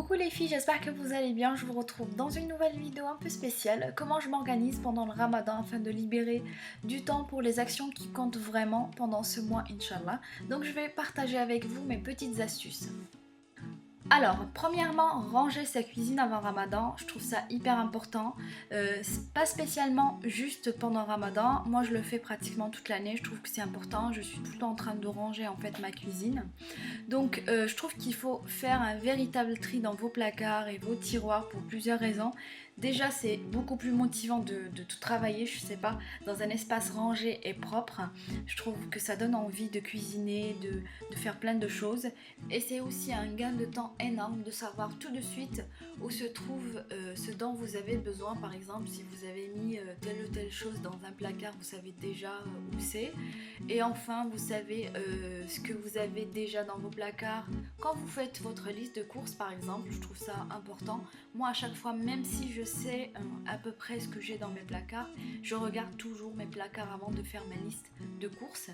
Coucou les filles, j'espère que vous allez bien. Je vous retrouve dans une nouvelle vidéo un peu spéciale. Comment je m'organise pendant le ramadan afin de libérer du temps pour les actions qui comptent vraiment pendant ce mois, Inch'Allah. Donc je vais partager avec vous mes petites astuces. Alors, premièrement, ranger sa cuisine avant Ramadan, je trouve ça hyper important. Pas spécialement juste pendant Ramadan, moi je le fais pratiquement toute l'année, je trouve que c'est important. Je suis tout le temps en train de ranger en fait ma cuisine. Donc je trouve qu'il faut faire un véritable tri dans vos placards et vos tiroirs pour plusieurs raisons. Déjà c'est beaucoup plus motivant de tout travailler, je sais pas, dans un espace rangé et propre. Je trouve que ça donne envie de cuisiner, de faire plein de choses. Et c'est aussi un gain de temps énorme de savoir tout de suite où se trouve ce dont vous avez besoin. Par exemple, si vous avez mis telle ou telle chose dans un placard, vous savez déjà où c'est. Et enfin, vous savez ce que vous avez déjà dans vos placards. Quand vous faites votre liste de courses, par exemple, je trouve ça important. Moi, à chaque fois, même si je sais à peu près ce que j'ai dans mes placards, je regarde toujours mes placards avant de faire ma liste de courses.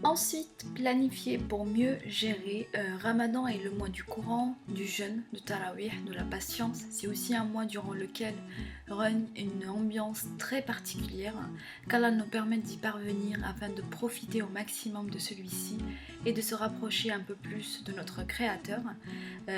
Ensuite, planifier pour mieux gérer. Ramadan est le mois du Coran, du jeûne, de Tarawih, de la patience. C'est aussi un mois durant lequel règne une ambiance très particulière qu'Allah nous permet d'y parvenir afin de profiter au maximum de celui-ci et de se rapprocher un peu plus de notre Créateur.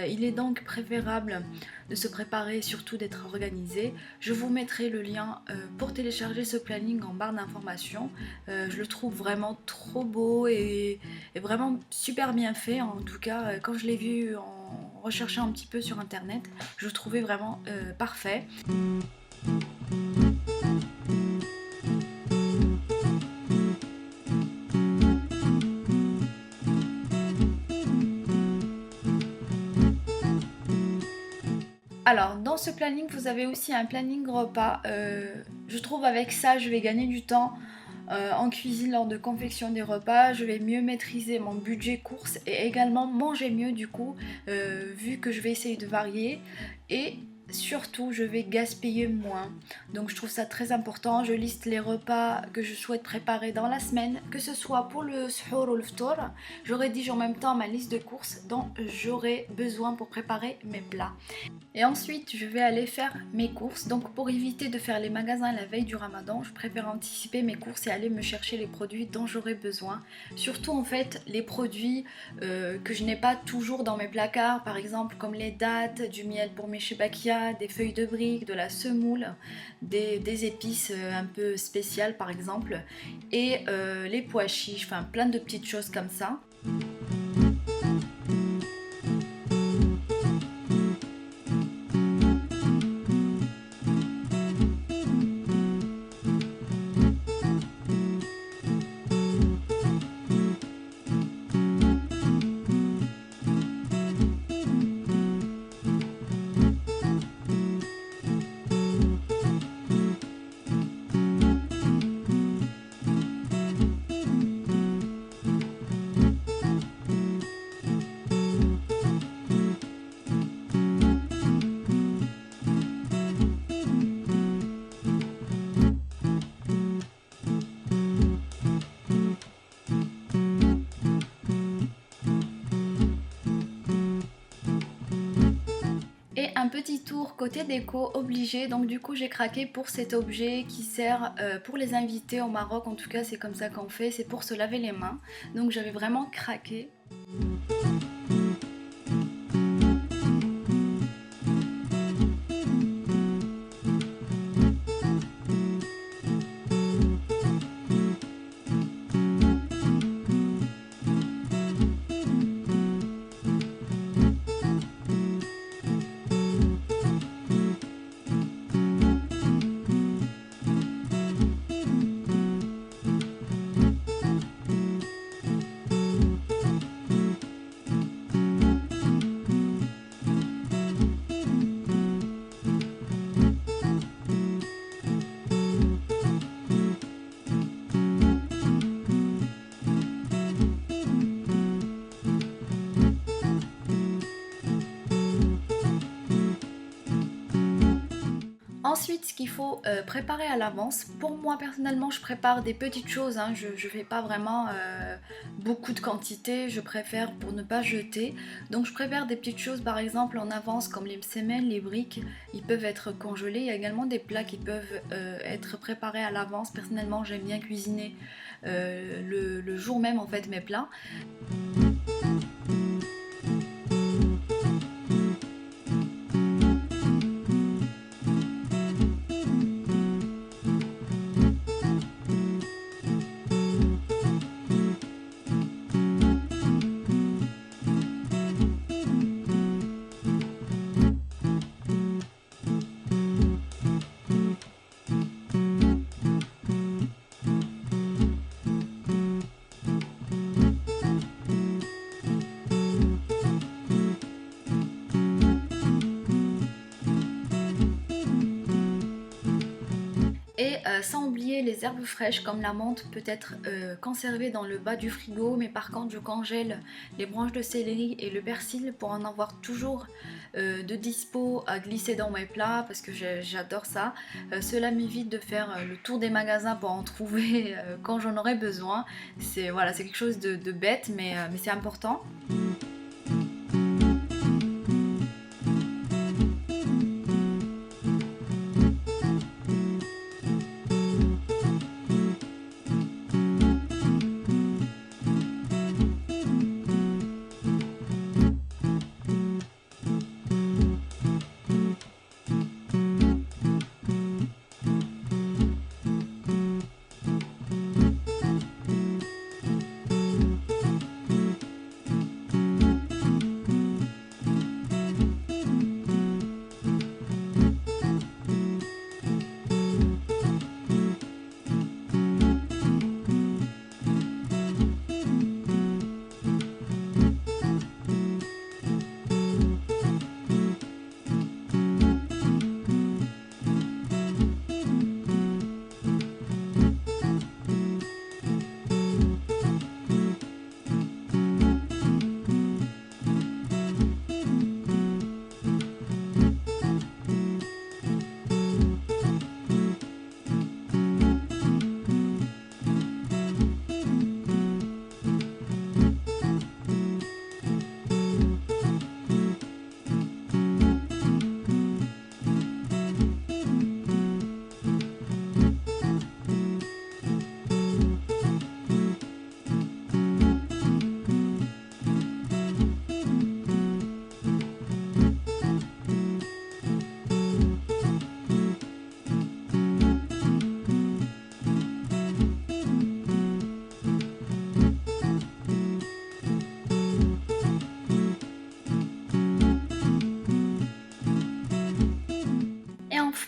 Il est donc préférable de se préparer, surtout d'être organisé. Je vous mettrai le lien pour télécharger ce planning en barre d'informations. Je le trouve vraiment trop beau et vraiment super bien fait. En tout cas, quand je l'ai vu en recherchant un petit peu sur internet, je le trouvais vraiment parfait. Alors, dans ce planning, vous avez aussi un planning repas. Je trouve avec ça, je vais gagner du temps en cuisine lors de confection des repas. Je vais mieux maîtriser mon budget courses et également manger mieux du coup, vu que je vais essayer de varier. Et surtout, je vais gaspiller moins. Donc je trouve ça très important. Je liste les repas que je souhaite préparer dans la semaine, que ce soit pour le suhour ou le ftour. Je rédige en même temps ma liste de courses dont j'aurai besoin pour préparer mes plats. Et ensuite, je vais aller faire mes courses. Donc pour éviter de faire les magasins la veille du ramadan, je préfère anticiper mes courses et aller me chercher les produits dont j'aurai besoin. Surtout en fait les produits que je n'ai pas toujours dans mes placards, par exemple comme les dattes, du miel pour mes chebakia, paprika, des feuilles de briques, de la semoule, des épices un peu spéciales par exemple, et les pois chiches, enfin plein de petites choses comme ça. Et un petit tour côté déco obligé, donc du coup j'ai craqué pour cet objet qui sert pour les invités au Maroc, en tout cas c'est comme ça qu'on fait, c'est pour se laver les mains, donc j'avais vraiment craqué. Ensuite, ce qu'il faut préparer à l'avance, pour moi personnellement je prépare des petites choses, hein, je ne fais pas vraiment beaucoup de quantité, je préfère pour ne pas jeter. Donc je prépare des petites choses par exemple en avance comme les msemen, les briques, ils peuvent être congelés. Il y a également des plats qui peuvent être préparés à l'avance. Personnellement j'aime bien cuisiner le jour même en fait mes plats. Et sans oublier les herbes fraîches comme la menthe peut être conservée dans le bas du frigo, mais par contre je congèle les branches de céleri et le persil pour en avoir toujours de dispo à glisser dans mes plats parce que j'adore ça. Cela m'évite de faire le tour des magasins pour en trouver quand j'en aurai besoin. C'est voilà, c'est quelque chose de bête mais c'est important.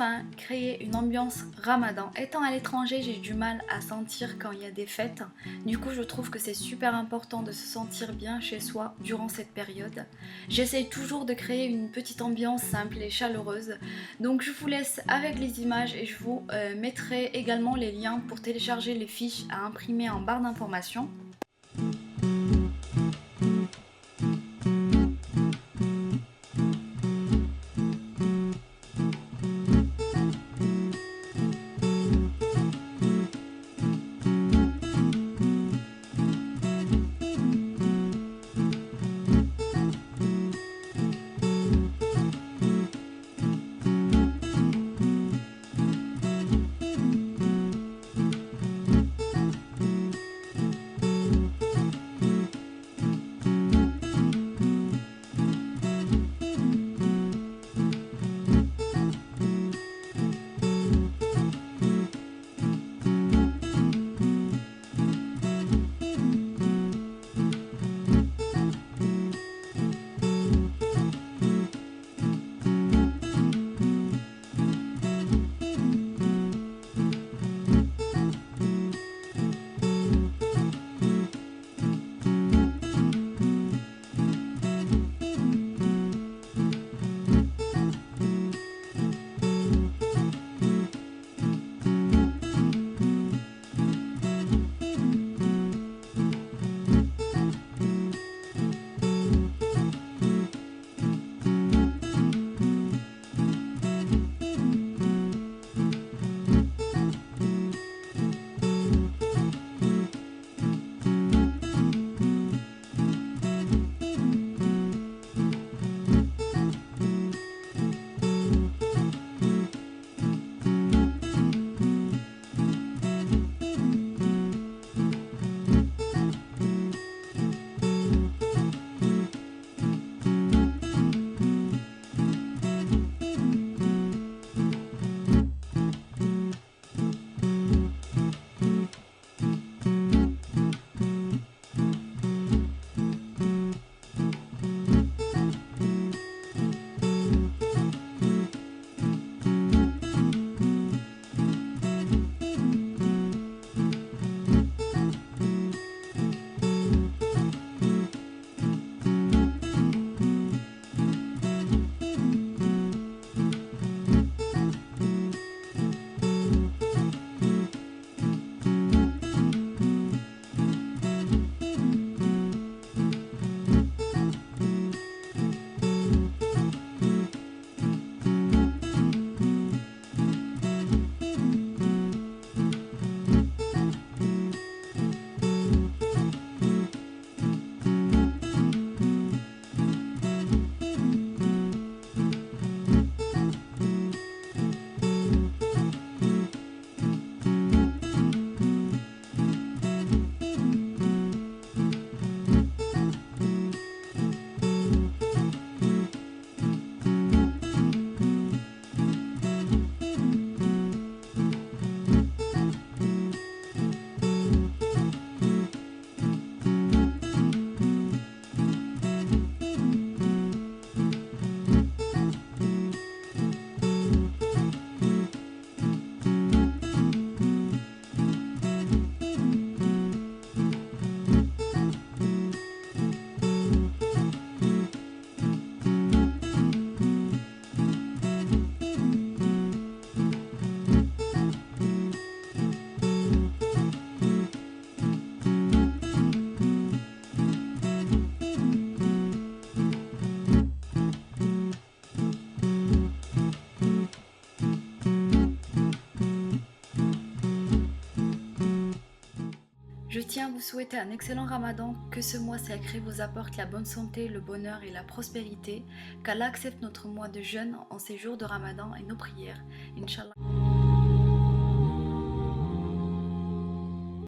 enfin créer une ambiance ramadan. Étant à l'étranger, j'ai du mal à sentir quand il y a des fêtes. Du coup, je trouve que c'est super important de se sentir bien chez soi durant cette période. J'essaye toujours de créer une petite ambiance simple et chaleureuse. Donc je vous laisse avec les images et je vous mettrai également les liens pour télécharger les fiches à imprimer en barre d'informations. Je tiens à vous souhaiter un excellent ramadan, que ce mois sacré vous apporte la bonne santé, le bonheur et la prospérité, qu'Allah accepte notre mois de jeûne en ces jours de ramadan et nos prières. Inch'Allah.